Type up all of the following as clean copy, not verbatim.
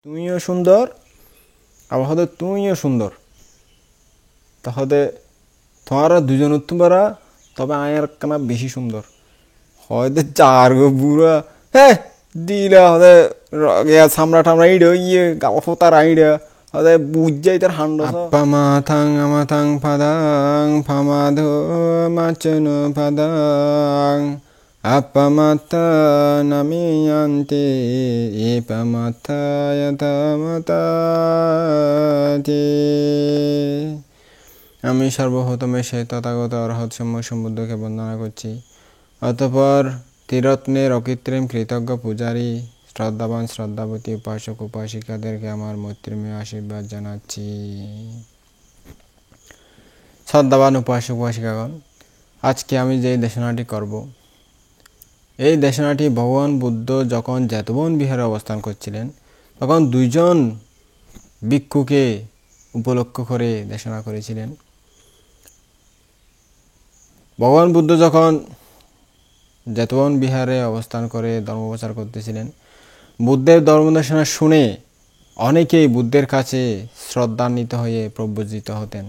তুমিও সুন্দর, আবার হয়তো তুমিও সুন্দর, তাহলে তোমারা দুজন তোমরা, তবে আয়ার কানা বেশি সুন্দর হয়তো চার গো বুড়া। হ্যাঁ, দিলা হতে সামরা টামরা ইডে গাও ফোতার আইডে হতে বুঝ যাই তার হান্ড আপা মাথাং আমাথাং ফাদাং ফামাধ মাচন ফাদাং আপা মাথা নামি আনতে এপা মাথা যথা মাতাতে। আমি সর্বপ্রথমে সেই তথাগত অরহৎসম্য সমুদ্রকে বন্দনা করছি। অতঃপর ত্রিরত্নের অকৃত্রিম কৃতজ্ঞ পূজারী শ্রদ্ধাবান শ্রদ্ধাবতী উপাসক উপাসিকাদেরকে আমার মৈত্রীময় আশীর্বাদ জানাচ্ছি। শ্রদ্ধাবান উপাসক উপাসিকাগণ, আজকে আমি যে দেশনাটি করব, এই দেশনাটি ভগবান বুদ্ধ যখন জেতবন বিহারে অবস্থান করছিলেন তখন দুইজন ভিক্ষুকে উপলক্ষ করে দেশনা করেছিলেন। ভগবান বুদ্ধ যখন জেতবন বিহারে অবস্থান করে ধর্মপ্রচার করতেছিলেন, বুদ্ধের ধর্মদেশনা শুনে অনেকেই বুদ্ধের কাছে শ্রদ্ধান্বিত হয়ে প্রব্রজিত হতেন,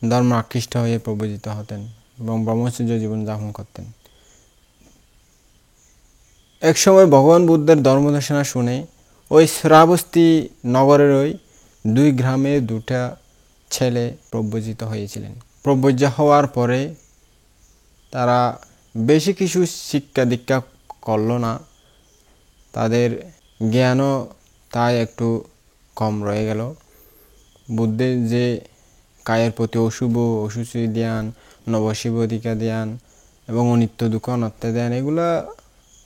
ধর্ম আকৃষ্ট হয়ে প্রব্রজিত হতেন এবং ব্রহ্মচর্য জীবনযাপন করতেন। একসময় ভগবান বুদ্ধের ধর্মদেশনা শুনে ওই শ্রাবস্তি নগরের ওই দুই গ্রামে দুটা ছেলে প্রব্রজিত হয়েছিলেন। প্রব্রজ্য হওয়ার পরে তারা বেশি কিছু শিক্ষা দীক্ষা করল না, তাদের জ্ঞানও তাই একটু কম রয়ে গেল। বুদ্ধের যে কায়ের প্রতি অশুভ অশুচি ধ্যান, নবশিব অধিকা ধ্যান এবং অনিত্য দুঃখ অনাত্ম ধ্যান, এগুলা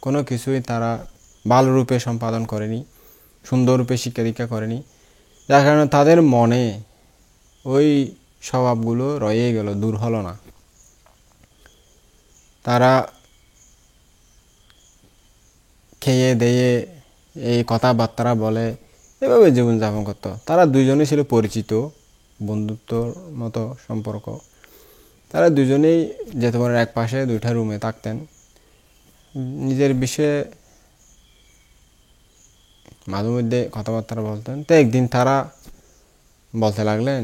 কোনো কিছুই তারা ভালোরূপে সম্পাদন করেনি, সুন্দররূপে শিক্ষা দীক্ষা করেনি, যার কারণে তাদের মনে ওই স্বভাবগুলো রয়ে গেল, দূর হলো না। তারা খেয়ে দেয়ে এই কথাবার্তা বলে এভাবে জীবনযাপন করতো। তারা দুইজনেই ছিল পরিচিত, বন্ধুত্বর মতো সম্পর্ক। তারা দুজনেই যেতে পারে এক পাশে দুইটা রুমে থাকতেন, নিজের বিষয়ে মাঝে মধ্যে কথাবার্তা বলতেন। তো একদিন তারা বলতে লাগলেন,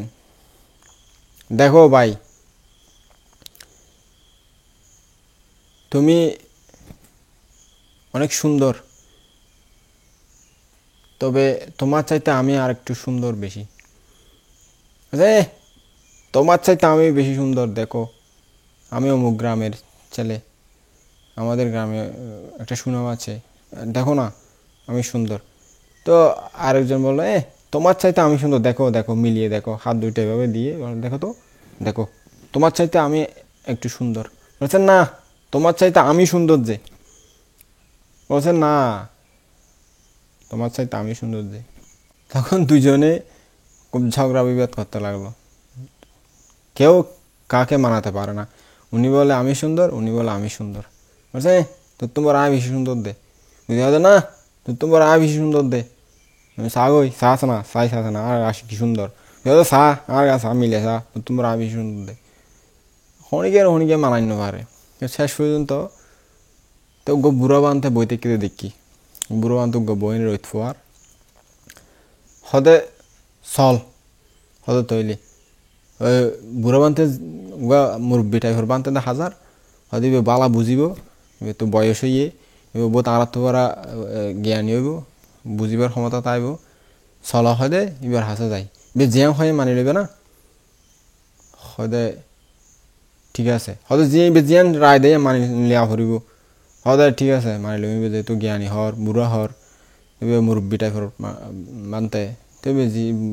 দেখো ভাই, তুমি অনেক সুন্দর, তবে তোমার চাইতে আমি আর একটু সুন্দর বেশি। তোমার চাইতে আমি বেশি সুন্দর, দেখো আমি অমুক গ্রামের ছেলে, আমাদের গ্রামে একটা সুনাম আছে, দেখো না আমি সুন্দর। তো আরেকজন বললো, তোমার চাইতে আমি সুন্দর, দেখো দেখো মিলিয়ে দেখো, হাত দুইটা এভাবে দিয়ে দেখো, তো দেখো তোমার চাইতে আমি একটু সুন্দর। বলছেন না, তোমার চাইতে আমি সুন্দর যে। বলছেন না, তোমার চাইতে আমি সুন্দর যে। তখন দুজনে খুব ঝগড়া বিবাদ করতে লাগলো, কেউ কাকে মানাতে পারে না। উনি বলে আমি সুন্দর, উনি বলে আমি সুন্দর। বলছে তোর তোমার আয় বেশি সুন্দর দে। না, তোর তোমার আয় বেশি সুন্দর দে। সাগই সাস না, সাই সাস না, আর আসি কি সুন্দর সা, আর গা সা মিলে সা, তোর তোমার আয় বেশি সুন্দর দে। হনিকে মানাইতে পারে। শেষ পর্যন্ত তো বুড়ো বানতে বইতে কেটে দেখি, বুড়ো বান তো বইনের রইত ফোয়ার হদে চল, হদে তৈলি ওই বুড়ো বানতে মুরব্বী টাইপের বানতে হাজার হয়তো বালা বুঝিব, এবার তো বয়স হইয়ে এবার বহুত আর তো জ্ঞানী হইব, বুঝিবার ক্ষমতা তাইব। চলা হদে এবার হাসা যায়, এবার জিয়াং হয়ে মানি লইবে না, হদে ঠিক আছে, হয়তো জিয়ান রায় দেয় মানি লিয়া ফুরিব, হদে ঠিক আছে মানি লইব, যেহেতু জ্ঞানী হর বুড়া হর এবার মুরব্বী টাইপের মানতে, তবে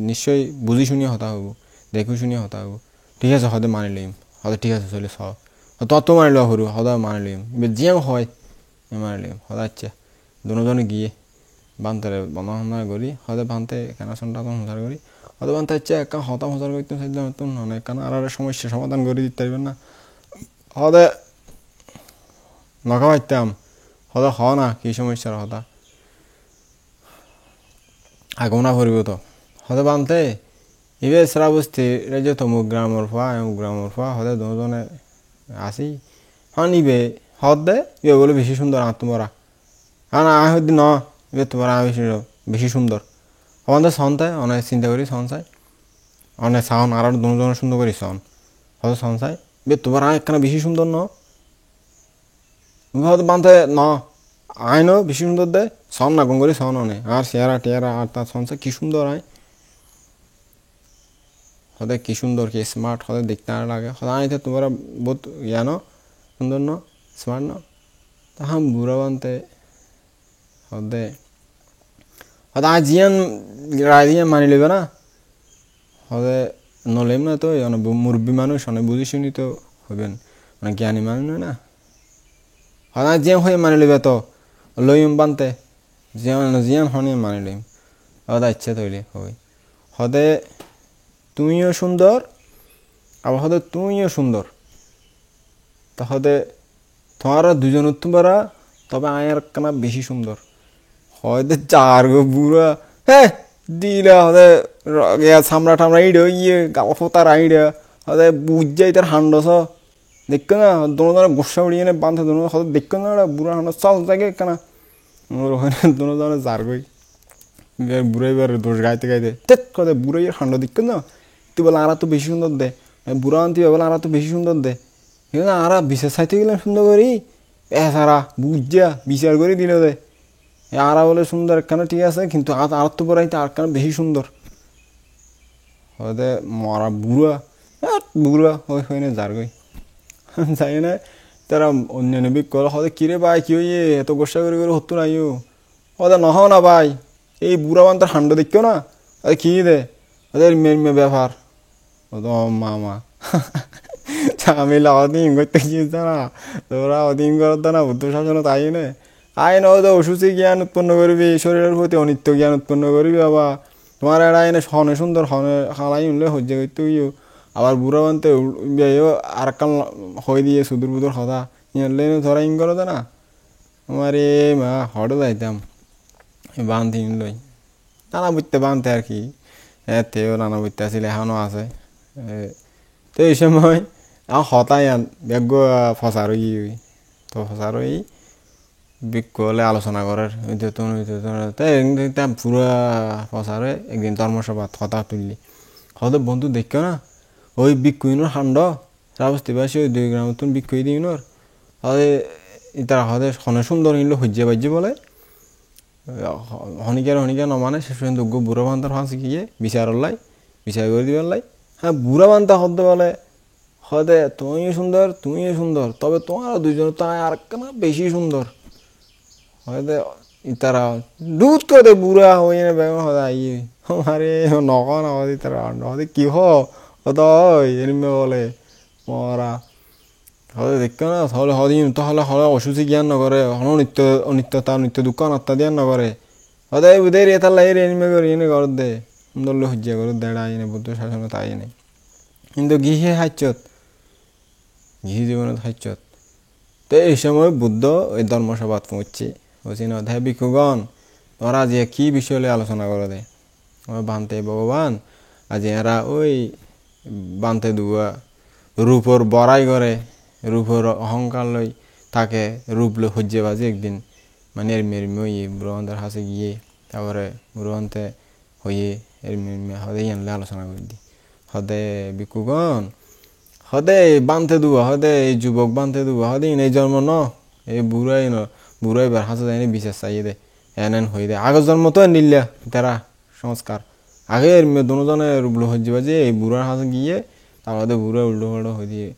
নিশ্চয়ই বুঝি শুনিয়ে হতা হব, দেখি শুনিয়ে হতা হব। ঠিক আছে হদে মানি লইম, হদে ঠিক আছে চলে চ তত মানি লওয়া হরু, হদা মানি লইম, এবার জিয়াও হয় মানি লইম। হদা আচ্ছা দুজনে গিয়ে বানতে বন্ধা করি, হদে বানতে কেনা সন্টা সংসার করি, হদে বানতে হচ্ছে একা হতা হতার করতে নতুন অনেক কেন আর সমস্যা সমাধান করে দিতে পারবেন না। হদে নখা পাইতাম, হদা হ না কি সমস্যার হতা আগমনা ফুরিব তো হদে বানতে এবার শ্রাবস্তি যে তমুক গ্রামের ফুয়া এমুক গ্রামের ফুয়া হদে দুজনে আসি হ্যাঁ নিবে হদ দে ইয়ে বলে বেশি সুন্দর আত্মরা হ্যাঁ না হদি ন এবার তোমার আমি বেশি সুন্দর আমাদের সাউন্ড তাই অনেক চিন্তা করি সাউন্ড চাই অনেক সাউন্ড আর দুজনের সুন্দর করি সাউন্ড হয়তো সাউন্ড চাই এবার তোমার একখানা বেশি সুন্দর ন হয়তো বানতে ন আইনও বেশি সুন্দর দেয় সাউন্ড না কম করি সাউন্ড অনেক আর চেয়ারা টেয়ারা আর তার সাউন্ড চাই কী সুন্দর আয় হতে কি সুন্দর কি স্মার্ট হতে দেখতে আর লাগে হতে আইতে তোমরা বহুত ন সুন্দর ন স্মার্ট ন তা হাম বুড়া বানতে হতে হতে আজ জিয়ান রায় দিয়ে মানি লইবে না হতে নলেম না তো মুরব্বী মানুষ অনেক বুঝি শুনি তো হইবেন মানে জ্ঞানী মানুষ নয় না হতে আজ জিয়ান হয়ে মানি লইবে তো লইম বানতে জিয়ান হনে মানি লইম হতে ইচ্ছা তৈরি হই হতে তুমিও সুন্দর আবার হতে তুমিও সুন্দর তাহলে তোমারা দুজন তোমরা তবে আয়ার কানা বেশি সুন্দর হয়তো চার গো বুড়া হ্যাঁ দিলা হতে সামরা টামরা ইডো ইয়ে গাওয়া ফোতার আইডা হতে বুঝ যাই তার হান্ডস দেখো না দোনো জনে গোসা উড়িয়ে নে বাঁধে দোনো হতে দেখো না বুড়া হান্ড চাল থাকে কেনা ওর ওখানে দোনো জনে যার গই বুড়াই বার দোষ গাইতে গাইতে তেত কথা বুড়াই হান্ড দেখো না তুই বলে আরা তো বেশি সুন্দর দে বুড়া আনতে বলে আরা তো বেশি সুন্দর দে কিন্তু আরা বিচার চাইতে গেলাম সুন্দর করি সারা বুঝা বিচার করে দিল দে আরা বলে সুন্দর কেন ঠিক আছে কিন্তু আর তো পড়াইতে আর কেন বেশি সুন্দর হয়তো মরা বুড়া বুড়া হয় না যার গই যাই না তারা অন্য নবী কল হয়তো কিরে ভাই কি হইয়ে এত গোসা করে করে হতো নাইও হয়তো নহ না ভাই এই বুড়া বান তার হান্ড দেখো না কি দে ওদের মেয়ে ব্যাপার ও তো মামা আমি অধীন করতে গিয়েছে না তোরা অধীন করতো না বুদ্ধ শাসন তাই নে আইন হয়তো অসুচি জ্ঞান উৎপন্ন করবি শরীরের প্রতি অনিত্য জ্ঞান উৎপন্ন করবি বাবা তোমার এটা এনে হনে সুন্দর হনে খালাই উনলে সহ্য করতে গিয়েও আবার বুড়ো বানতে আর কাল হয়ে দিয়ে সুদূর বুদুর হতা নিয়ে ধরা ইন করতো না আমার এ মা হটে যাইতাম বানতে লই নানা বুঝতে বানতে আর কি তেও নানা বুঝতে আসলে এখনও আছে তো এই সময় হতাই বেগ ফসার তো ফসার বিজ্ঞ হলে আলোচনা করার তাই পুরো ফসার একদিন ধর্মসভা হতা তুললি হয়তো বন্ধু দেখো না ওই বিক্ষুইনোর হান্ড রাবস্তিবাসী ওই 2 গ্রাম তুমি বিক্ষুই দিনোর হতে তারা হতে হনে সুন্দর নিল হজ্জে বাজ্যে বলে হনিকার নমানে শেষ পর্যন্ত বুড়া বান্তার ফাঁসি গিয়ে বিচার করে দিবার লাই হ্যাঁ বুড়া বান্তা হতে বলে হতে তুমিও সুন্দর তবে তোমার দুজন তো আর কেন বেশি সুন্দর হয়তো তারা দুধ করে বুড়া হয়ে না বেগুন হতে আইয়ে আরে নকন হতে তারা হতে কি হতো এরমে বলে মরা হতে দেখো না তাহলে হদিন তাহলে হলে অসুচি জ্ঞান নকরে হন অনিত্যতা নিত্য দুঃখ অনাত্মা জ্ঞান নকরে হতে বুধের এতার লাই এনিমে করে এনে ঘর দে সুন্দর হজ্জা করে দেড়া এনে বুদ্ধ শাসন তাই নেই কিন্তু গৃহে হাইচত গৃহ জীবনত হাইচত তো এই সময় বুদ্ধ ওই ধর্মসভাত পৌঁছছে বলছি না হে ভিক্ষুগণ ওরা যে কি বিষয় আলোচনা করে দে বানতে ভগবান আজ এরা ওই বানতে দুয়া রূপর বড়াই করে রূপর অহংকার লই তাকে রূপ লই হজ্জে বাজে একদিন মানে এরমি বুড়ান্তের হাসে গিয়ে তারপরে বুড়ান্তে হইয়ে এরমি হদে আনলে আলোচনা করে দি হদে ভিক্ষুগণ হদে বানতে দুয়া হদে এই যুবক বানতে দুয়া হদে এই জন্ম ন এই বুড়াই বার হাসে যায়নি বিশেষ চাইয়ে দে এন হয়ে দে আগের জন্ম তো নিল্লা তারা সংস্কার আগে দুজনে রূপলো হজ্জে বাজে এই বুড়ার হাসে গিয়ে তারপরে বুড়া উল্টো হল্টো হয়ে দিয়ে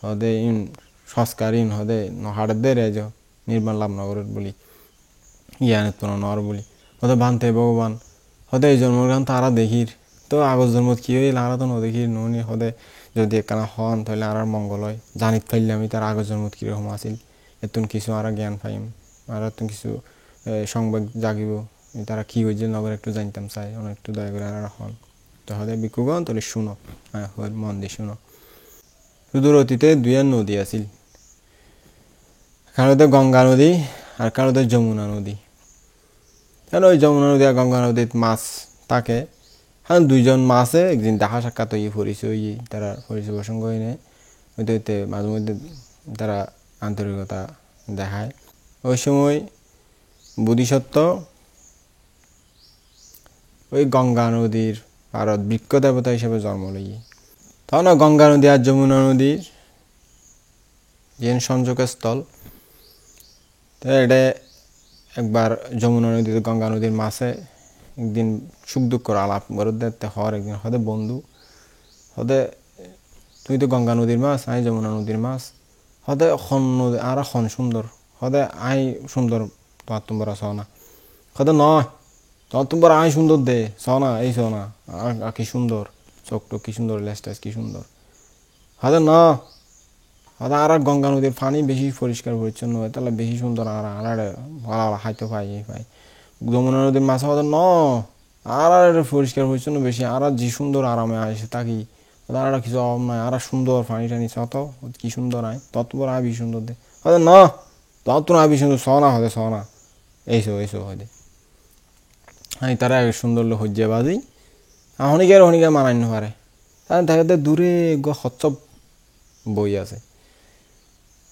হদে ইন সংস্কার ইন হদে হাড়ের দে রেজ নির্মাণ লাভ নগরের বলি জ্ঞান উৎপন্ন নর বলি হদে বানতে ভগবান হদে এই জন্মর গান তারা দেখির তো আগের জন্মত কি হইল আর তো নদেখির ননি হদে যদি একখানা হন তাহলে আর মঙ্গল হয় জানিত পাইলে আমি তার আগের জন্মত কীরকম আসিল এতুন কিছু আর জ্ঞান পাইম আর এতুন কিছু সংবাদ জাগিব তারা কী হয়েছে নগর একটু জানতাম চাই অনেক একটু দয়া করে আর হন তাহলে ভিক্ষুগণ তাহলে শুনো হ্যাঁ মন দিয়ে শুনো সুদূর অতীতে 2 নদী আছিল কারোতে গঙ্গা নদী আর কারোতে যমুনা নদী তাহলে ওই যমুনা নদী আর গঙ্গা নদীত মাছ থাকে হ্যাঁ 2জন মাছে একদিন দেখা সাক্ষাৎ হয়ে পরিচয় তারা পরিচয় প্রসঙ্গ হয়ে নেয় ওইতে মাঝে মধ্যে তারা আন্তরিকতা দেখায় ওই সময় বোধিসত্ত্ব ওই গঙ্গা নদীর পারত বৃক্ষ দেবতা হিসেবে জন্ম লইয়ে তখন গঙ্গা নদী আর যমুনা নদীর যে সংযোগের স্থল। তো এটা একবার যমুনা নদীতে গঙ্গা নদীর মাছে একদিন সুখ দুঃখ আলাপ গরুদের হর একদিন হদে বন্ধু হদে তুই তো গঙ্গা নদীর মাছ আই যমুনা নদীর মাছ হদে খন নদী আর খন সুন্দর হদে আই সুন্দর তোমার তোমরা সনা হদে নয় তোমার তোমরা আই সুন্দর দে সনা এই সনা আর কি সুন্দর চোখটো কি সুন্দর লেস্টাস কি সুন্দর হদে না হদে আর গঙ্গা নদীর পানি বেশি পরিষ্কার পরিচ্ছন্ন হয় তাহলে বেশি সুন্দর আর আর ভালো খাইতে পাই এই পাই যমুনা নদীর মাছ হদে ন আর পরিষ্কার পরিচ্ছন্ন বেশি আর যে সুন্দর আরামে আসে তাকি আর কিছু অভাব নাই আর সুন্দর পানি টানি ছত কি সুন্দর আয় তত বড় আবি সুন্দর দে হদে না তত আবি সুন্দর সনা হদে সনা এইসো এইসো হদে আমি তারা সুন্দর হজ্জে বাজি হনিকে মানাই না পারে তাই দেখাতে দূরে গ হচ্ছব বই আছে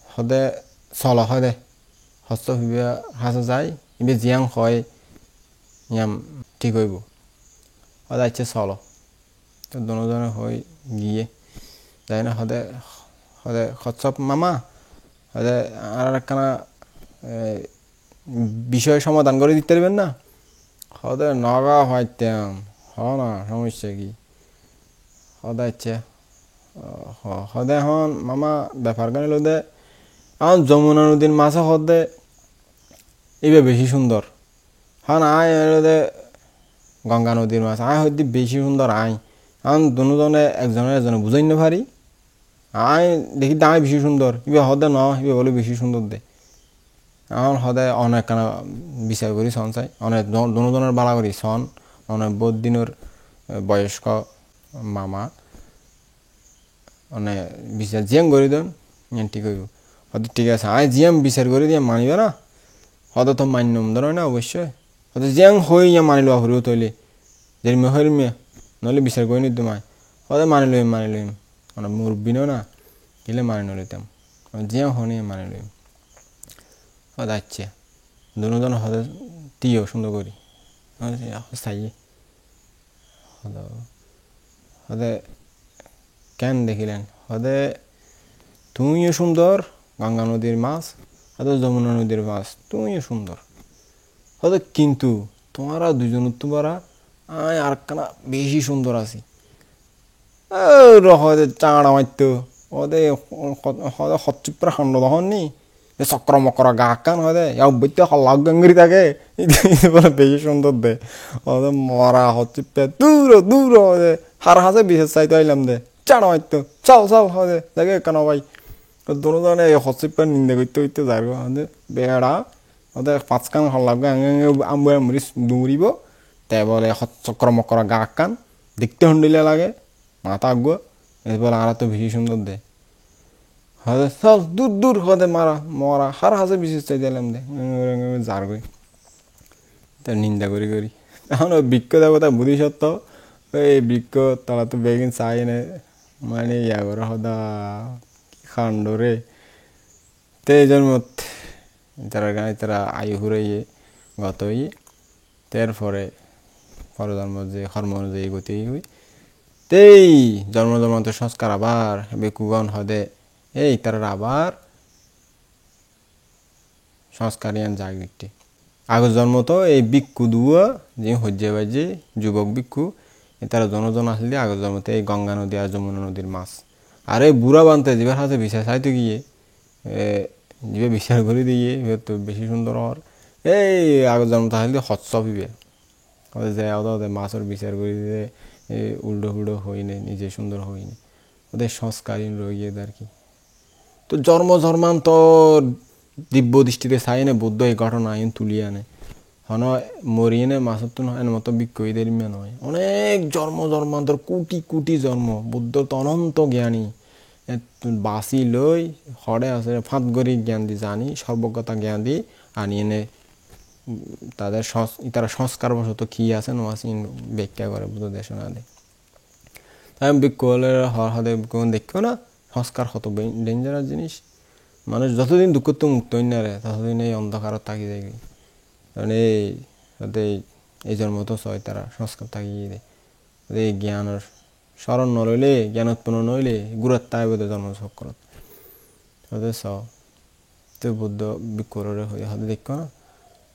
হদে চল হদে হস্ত হাসা যায় এবার জিয়াং হয় ইয়াম ঠিক হইব হদে ইচ্ছে চল তো দুজনে হয়ে গিয়ে যাই না হদে হদে হচ্ছব মামা হদে আর একখানা বিষয় সমাধান করে দিতে পারবেন না হদে নগা হইতাম হ না সমস্যা কি হদে ইচ্ছে হদে হন মামা ব্যাপার গানি লোদে এখন যমুনা নদীর মাছ হদে এবার বেশি সুন্দর হন আয় লোদে গঙ্গা নদীর মাছ আয় হইতে বেশি সুন্দর আয় এখন দুজনে একজনে বুঝাই না পারি আয় দেখি আয় বেশি সুন্দর এবার হদে ন এবার বলে বেশি সুন্দর দে এখন হদে অনেক কানা বিচার করি সন চাই অনেক দুজনের বালা করি সন অনেক বহুত দিনের বয়স্ক মামা মানে বিচার জিয়াম করে দেন ঠিক হইব হয়তো ঠিক আছে আয় জিয়াম বিচার করে দিয়ে মানিবে না হয়তো তো মান্যম ধর না অবশ্যই হয়তো জিয়াং হই ইয়া মানি লওয়া হরিও তৈলে যেরমে হরিমে নহলে বিচার করে নিত মায় হয়তো মানি লইম মানে মুরব্বিনও না গেলে মানি নলিতাম জিয়াং হনি মানি লইম হয়তো আচ্ছা দুজন হয়তো তিও সুন্দর করি চাইয়ে হদে কেন দেখিলেন হদে তুমিও সুন্দর গঙ্গা নদীর মাছ হয়তো যমুনা নদীর মাছ তুমিও সুন্দর হয়তো কিন্তু তোমারা দুজন তোমরা আয় আর কানা বেশি সুন্দর আছি হয়তো চাঁড়া মারতো হদে হদে হচ্চুপরা খান্ড তখন নি চক্র মকর গা কান হদে বইতে হল্লাক গঙ্গিরি থাকে বলে বেশি সুন্দর দে হদে মরা হচ্চুপে দূর দূর হদে হার হাসে বিশেষ চাইতে আইলাম দে চাঁড়া মারতো চাও চাও হদে দেখে কেন ভাই দুজনে হচ্চুপে নিন্দে করতে করতে যাইব হদে বেড়া হদে পাঁচখান হল্লাক আমরি দৌড়িব তে বলে চক্র মকর গা কান দেখতে হন্ডিলে লাগে মাথা আগুয়া এই বলে আর তো বেশি সুন্দর দে হদে চল দূর দূর হদে মারা মরা হার হাসে বিশেষ চাই দিলাম দে যার গই তার নিন্দা করি করি এখন ওই বৃক্ষ দেবতা বুদ্ধি সত্য ওই বৃক্ষ তারা তো বেগিন চাই না মানে ইয়া করে হদা খান্ড রে তে জন্ম তারা গায়ে তারা আয়ু হুরাইয়ে গত হইয়ে তারপরে পরজন্ম যে কর্ম অনুযায়ী গতি হই তেই জন্ম জন্মান্তর সংস্কার আবার বেকুগণ হদে এই তারা আবার সংস্কার ইয়ান যাগ একটি আগের জন্ম তো এই ভিক্ষু দুয়া যে হজ্জে বাজে যুবক ভিক্ষু তারা জনজন আসলে আগের জন্মতে এই গঙ্গা নদী আর যমুনা নদীর মাছ আর এই বুড়া বানতে জীবের হাতে বিচার চাইতে গিয়ে জীবে বিচার করে দিয়ে তো বেশি সুন্দর হওয়ার এই আগের জন্মতে আসলে হৎসব হিবে ওদের যায় ওদের মাছের বিচার করে দিয়ে উল্টো ফুল্টো হইনি নিজে সুন্দর হইনি ওদের সংস্কারীন রইয়ে আর কি তো জন্মান্তর দিব্য দৃষ্টিতে চাই না বুদ্ধ এই ঘটনা আইন তুলিয়ে আনে হন মরিয়ে নে মাছের তো নয় মতো বিক্ষয়ীদের নয় অনেক জন্মান্তর কোটি কোটি জন্ম বুদ্ধ তো অনন্ত জ্ঞানী বাসি লই হরে আছে ফাঁত গরি জ্ঞান দি জানি সর্বজ্ঞতা জ্ঞান দি আনি এনে তাদের তারা সংস্কার বশত কি আছে নাসিন ব্যাখ্যা করে বুদ্ধ দেশনা দেয় তাই বিক্ষলের হদে দেখো না সংস্কার কত ডেঞ্জারাস জিনিস মানুষ যতদিন দুঃখ তো মুক্ত হই না রে ততদিন এই অন্ধকারত থাকি যাই কারণ এই এই জন্ম তো ছয় তারা সংস্কার থাকিয়ে দে এই জ্ঞানের স্মরণ নলইলে জ্ঞান উৎপন্ন নইলে গুরুত্ব তাই বোধ জন্ম চক্করত হতে চ তো বুদ্ধ বিক্ষরে হয়ে হতে দেখ না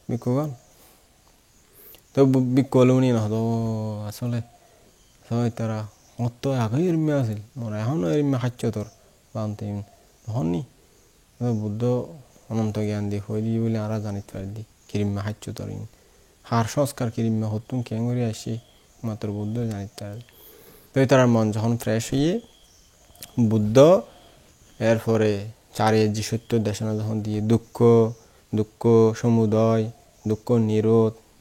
বিক্ষগণ তো বিক্ষলে উনি নহত আসলে ছয় তারা অত আগেই এরমে আছিল মোর এখনো এরমে খাচ্ছ তোর বানতে হননি বুদ্ধ অনন্ত জ্ঞান দি হয়ে দিয়ে বলে আর জানিতে পারি দি কিরিম্মা খাচ্ছ তোর হার সংস্কার কিরিম্মা হতুন কেন করে আসি মাত্র বুদ্ধ জানিতে পারি তো তার মন যখন ফ্রেশ হয়ে বুদ্ধ এরপরে চারিয়ে যে সত্য দেশনা যখন দিয়ে দুঃখ সমুদয়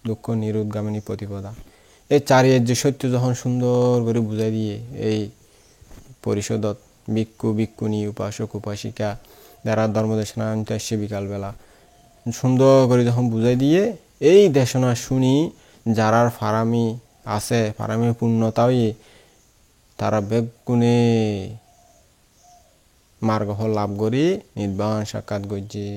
দুঃখ নিরোধগামিনী প্রতিপদা এই চারিয়ে যে সত্য যখন সুন্দর করে বুঝাই দিয়ে এই পরিষদত ভিক্ষু ভিক্ষুণী উপাসক উপাসিকা যারা ধর্মদেশনা আনতে আসছে বিকালবেলা সুন্দর করে যখন বুঝাই দিয়ে এই দেশনা শুনি যারার ফারামি আছে ফারামি পূর্ণতাই তারা বেগুনে মার্গ লাভ করি নির্বাণ সাক্ষাৎ গজ্জে